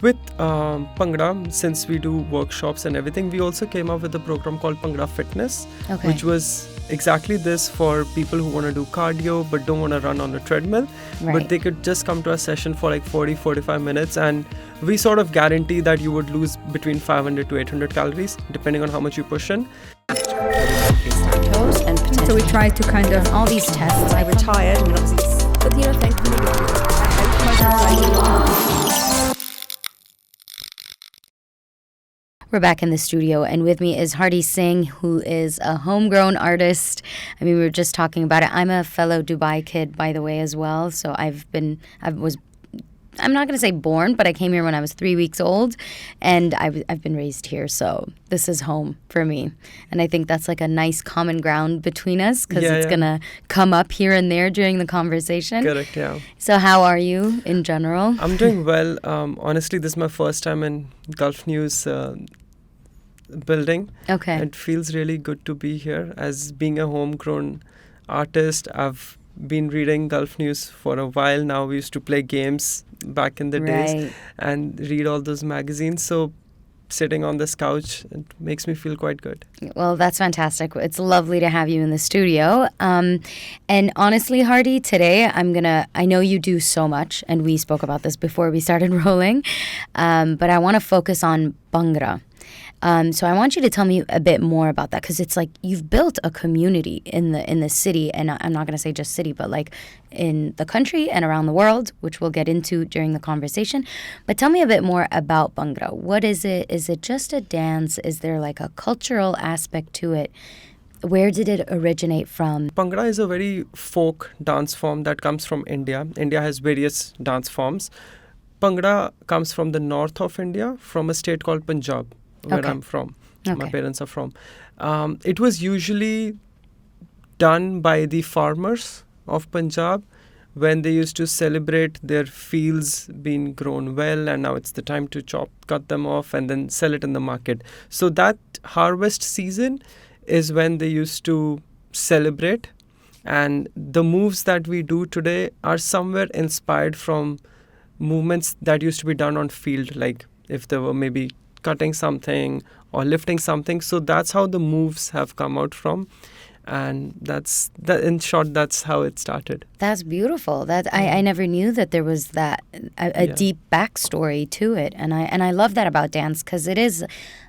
With Bhangra, since we do workshops and everything, we also came up with a program called Bhangra Fitness, Okay. which was exactly this for people who want to do cardio but don't want to run on a treadmill. Right. But they could just come to a session for like 40-45 minutes, and we sort of guarantee that you would lose between 500 to 800 calories, depending on how much you push in. Toes and potential. So we tried to kind of all these tests. I retired. I mean, obviously, but thankfully, We're back in the studio, and with me is Hardy Singh, who is a homegrown artist. I mean, we were just talking about it. I'm a fellow Dubai kid, by the way, as well. So I'm not going to say born, but I came here when I was 3 weeks old, and I've been raised here. So this is home for me. And I think that's like a nice common ground between us, because it's going to come up here and there during the conversation. Correct, yeah. So how are you in general? I'm doing well. Honestly, this is my first time in Gulf News building. Okay. It feels really good to be here. As being a homegrown artist, I've been reading Gulf News for a while now. We used to play games back in the days and read all those magazines. So sitting on this couch, it makes me feel quite good. Well, that's fantastic. It's lovely to have you in the studio. And honestly, Hardy, today I know you do so much, and we spoke about this before we started rolling, but I want to focus on Bhangra. So I want you to tell me a bit more about that, because it's like you've built a community in the city, and I'm not going to say just city, but like in the country and around the world, which we'll get into during the conversation. But tell me a bit more about Bhangra. What is it? Is it just a dance? Is there like a cultural aspect to it? Where did it originate from? Bhangra is a very folk dance form that comes from India. India has various dance forms. Bhangra comes from the north of India, from a state called Punjab, where I'm from. My parents are from. It was usually done by the farmers of Punjab when they used to celebrate their fields being grown well, and now it's the time to cut them off and then sell it in the market. So that harvest season is when they used to celebrate, and the moves that we do today are somewhere inspired from movements that used to be done on field, like if they were maybe cutting something or lifting something. So that's how the moves have come out from, and that's in short, that's how it started. That's beautiful. I never knew that there was that a deep backstory to it, and I love that about dance, because it is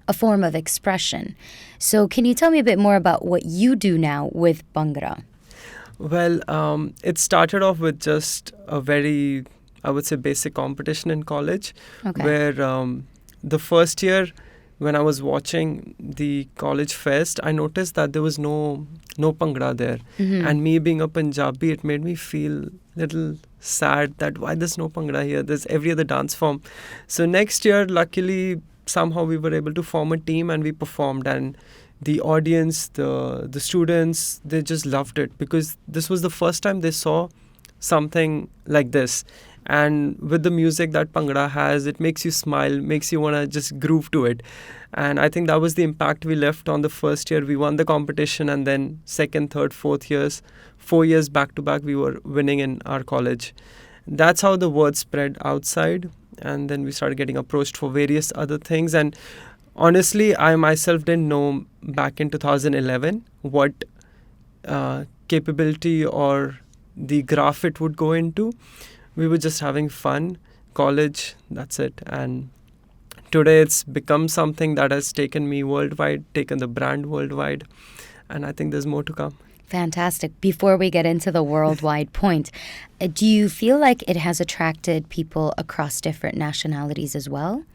a form of expression. So can you tell me a bit more about what you do now with Bhangra? Well, it started off with just a very, I would say, basic competition in college, where the first year when I was watching the college fest, I noticed that there was no Bhangra there. Mm-hmm. And me being a Punjabi, it made me feel a little sad that why there's no Bhangra here? There's every other dance form. So next year, luckily, somehow we were able to form a team and we performed. And the audience, the students, they just loved it, because this was the first time they saw something like this. And with the music that Bhangra has, it makes you smile, makes you want to just groove to it. And I think that was the impact we left on the first year. We won the competition, and then second, third, 4 years back to back, we were winning in our college. That's how the word spread outside. And then we started getting approached for various other things. And honestly, I myself didn't know back in 2011 what capability or the graph it would go into. We were just having fun, college, that's it. And today it's become something that has taken me worldwide, taken the brand worldwide. And I think there's more to come. Fantastic. Before we get into the worldwide point, do you feel like it has attracted people across different nationalities as well?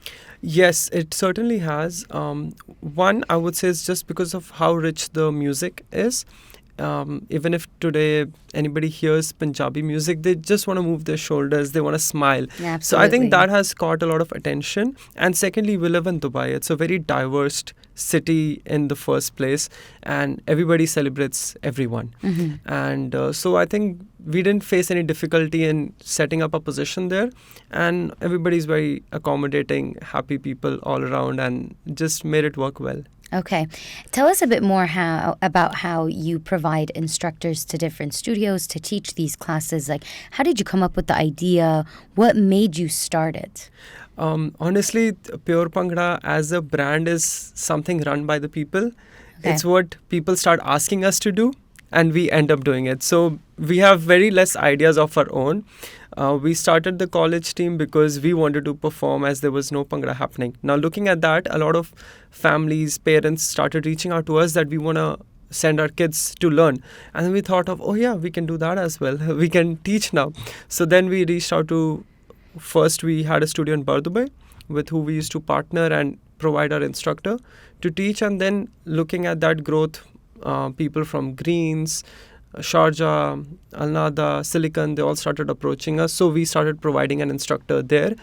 Yes, it certainly has. One, I would say, is just because of how rich the music is. Even if today anybody hears Punjabi music, they just want to move their shoulders, they want to smile. Absolutely. So I think that has caught a lot of attention. And secondly, we live in Dubai. It's a very diverse city in the first place, and everybody celebrates everyone. Mm-hmm. And so I think we didn't face any difficulty in setting up a position there, and everybody's very accommodating, happy people all around, and just made it work well. Okay. Tell us a bit more about how you provide instructors to different studios to teach these classes. Like, how did you come up with the idea? What made you start it? Honestly, Pure Bhangra as a brand is something run by the people. Okay. It's what people start asking us to do, and we end up doing it. So we have very less ideas of our own. We started the college team because we wanted to perform as there was no Bhangra happening. Now, looking at that, a lot of families, parents started reaching out to us that we want to send our kids to learn. And we thought of, oh yeah, we can do that as well. We can teach now. So then we reached out to, first we had a studio in Dubai with who we used to partner and provide our instructor to teach. And then looking at that growth, people from Greens, Sharjah, Al Nada, Silicon, they all started approaching us. So we started providing an instructor there.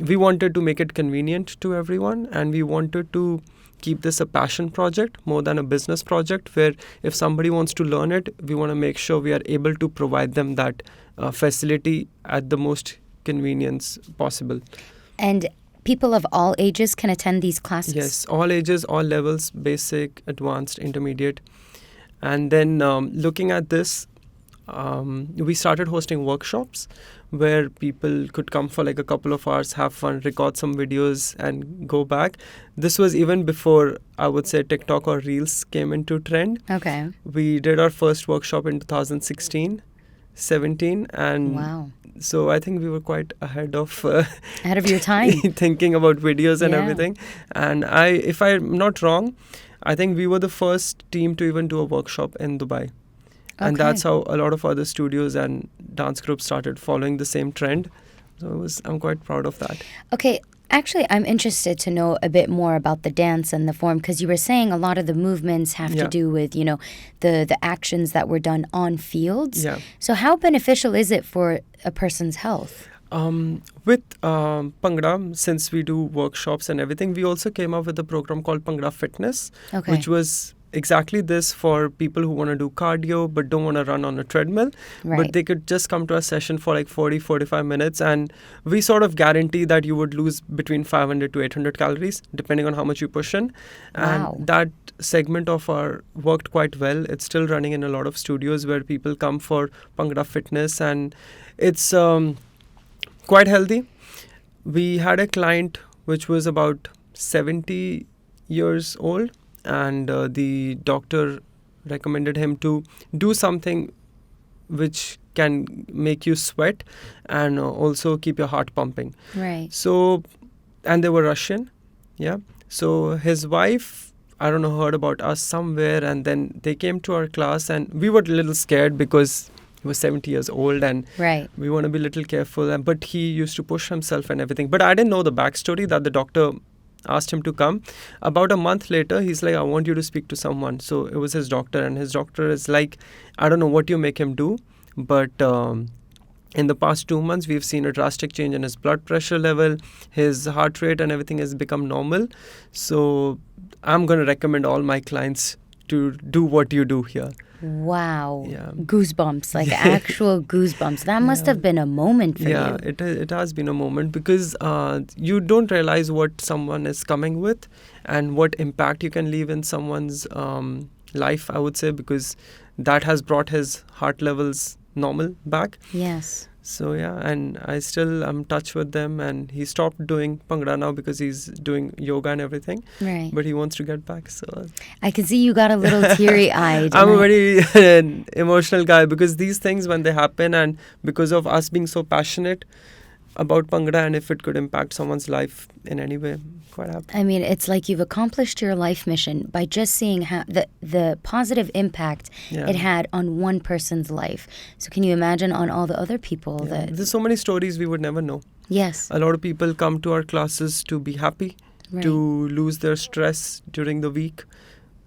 We wanted to make it convenient to everyone, and we wanted to keep this a passion project more than a business project, where if somebody wants to learn it, we want to make sure we are able to provide them that facility at the most convenience possible. And people of all ages can attend these classes? Yes, all ages, all levels, basic, advanced, intermediate. And then looking at this, we started hosting workshops where people could come for like a couple of hours, have fun, record some videos and go back. This was even before, I would say, TikTok or Reels came into trend. Okay. We did our first workshop in 2016, 17, and wow. So I think we were quite ahead of your time, thinking about videos and Yeah. everything. And if I'm not wrong, I think we were the first team to even do a workshop in Dubai. And Okay. that's how a lot of other studios and dance groups started following the same trend. So I'm quite proud of that. Okay, actually, I'm interested to know a bit more about the dance and the form, because you were saying a lot of the movements have to Yeah. do with, the actions that were done on fields. Yeah. So how beneficial is it for a person's health? With Bhangra, since we do workshops and everything, we also came up with a program called Bhangra Fitness, Okay. which was exactly this for people who want to do cardio but don't want to run on a treadmill. Right. But they could just come to a session for like 40-45 minutes, and we sort of guarantee that you would lose between 500 to 800 calories depending on how much you push in. Wow. And that segment of our worked quite well. It's still running in a lot of studios where people come for Bhangra Fitness, and it's quite healthy. We had a client which was about 70 years old, and the doctor recommended him to do something which can make you sweat and also keep your heart pumping. Right. So, and they were Russian, yeah. So his wife, I don't know, heard about us somewhere, and then they came to our class, and we were a little scared because he was 70 years old, and Right. we want to be a little careful. But he used to push himself and everything. But I didn't know the backstory that the doctor asked him to come. About a month later, he's like, I want you to speak to someone. So it was his doctor, and his doctor is like, I don't know what you make him do, but in the past 2 months, we've seen a drastic change in his blood pressure level, his heart rate and everything has become normal. So I'm going to recommend all my clients to do what you do here. Wow. Yeah. Goosebumps, like actual goosebumps. That must have been a moment for Yeah, you. it has been a moment, because you don't realize what someone is coming with and what impact you can leave in someone's life, I would say, because that has brought his heart levels normal back. Yes. So yeah, and I still am in touch with them, and he stopped doing Bhangra now because he's doing yoga and everything, Right. but he wants to get back. So I can see you got a little teary-eyed. I'm and a very emotional guy, because these things, when they happen, and because of us being so passionate about Bhangra, and if it could impact someone's life in any way, I'm quite happy. I mean, it's like you've accomplished your life mission by just seeing how the positive impact Yeah. it had on one person's life. So can you imagine on all the other people Yeah. that... There's so many stories we would never know. Yes. A lot of people come to our classes to be happy, Right. to lose their stress during the week,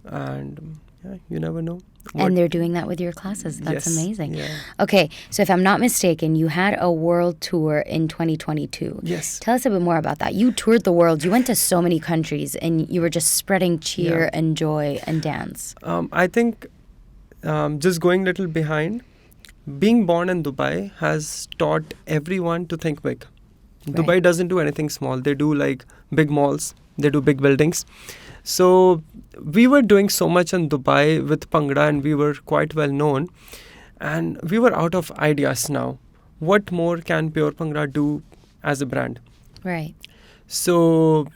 and yeah, you never know. And they're doing that with your classes. That's Yes, amazing. yeah. Okay, so if I'm not mistaken, you had a world tour in 2022. Yes. Tell us a bit more about that. You toured the world. You went to so many countries, and you were just spreading cheer Yeah. and joy and dance. I think just going a little behind, being born in Dubai has taught everyone to think big. Dubai Right. doesn't do anything small. They do like big malls, they do big buildings. So we were doing so much in Dubai with Bhangra, and we were quite well known. And we were out of ideas now. What more can Pure Bhangra do as a brand? Right. So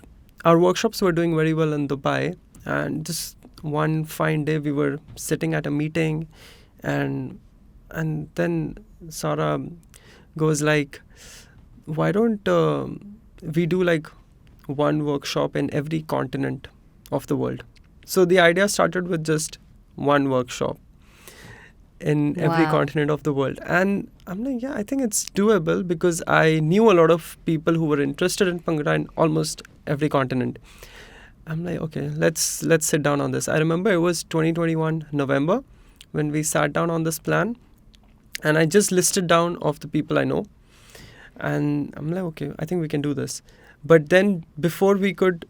our workshops were doing very well in Dubai, and just one fine day we were sitting at a meeting, and then Sarah goes like, why don't we do like one workshop in every continent of the world? So the idea started with just one workshop in every Wow. continent of the world. And I'm like, yeah, I think it's doable, because I knew a lot of people who were interested in Bhangra in almost every continent. I'm like, okay, let's sit down on this. I remember it was 2021 November when we sat down on this plan, and I just listed down of the people I know, and I'm like, okay, I think we can do this. But then before we could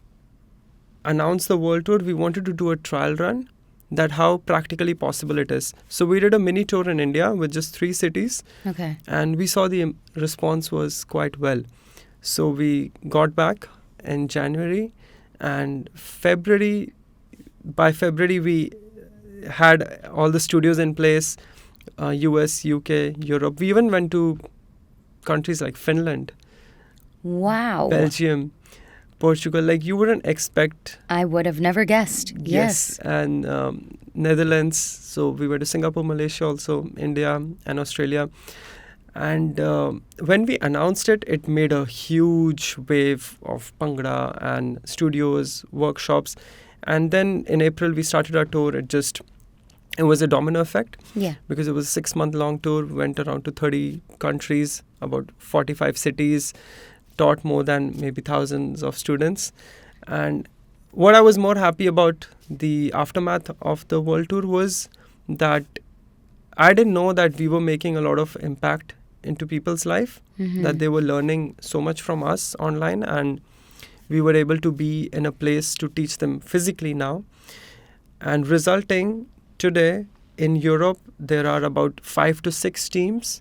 announce the world tour, we wanted to do a trial run, that how practically possible it is. So we did a mini tour in India with just 3 cities, Okay. and we saw the response was quite well. So we got back in January, and by February we had all the studios in place, US, UK, Europe. We even went to countries like Finland, Wow. Belgium, Portugal. Like, you wouldn't expect. I would have never guessed. Yes. And Netherlands. So we were to Singapore, Malaysia, also India and Australia. And when we announced it, it made a huge wave of Bhangra and studios, workshops. And then in April, we started our tour. It was a domino effect, Yeah. because it was a 6-month-long tour. We went around to 30 countries, about 45 cities, taught more than maybe thousands of students. And what I was more happy about the aftermath of the world tour was that I didn't know that we were making a lot of impact into people's life, that they were learning so much from us online, and we were able to be in a place to teach them physically now. And resulting today in Europe, there are about 5 to 6 teams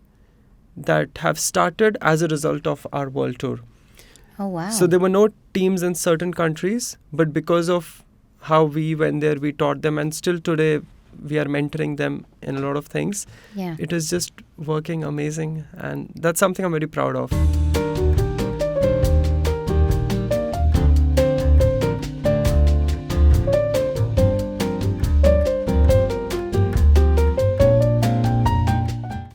that have started as a result of our world tour. Oh, wow. So there were no teams in certain countries, but because of how we went there, we taught them, and still today we are mentoring them in a lot of things. Yeah. It is just working amazing, and that's something I'm very proud of.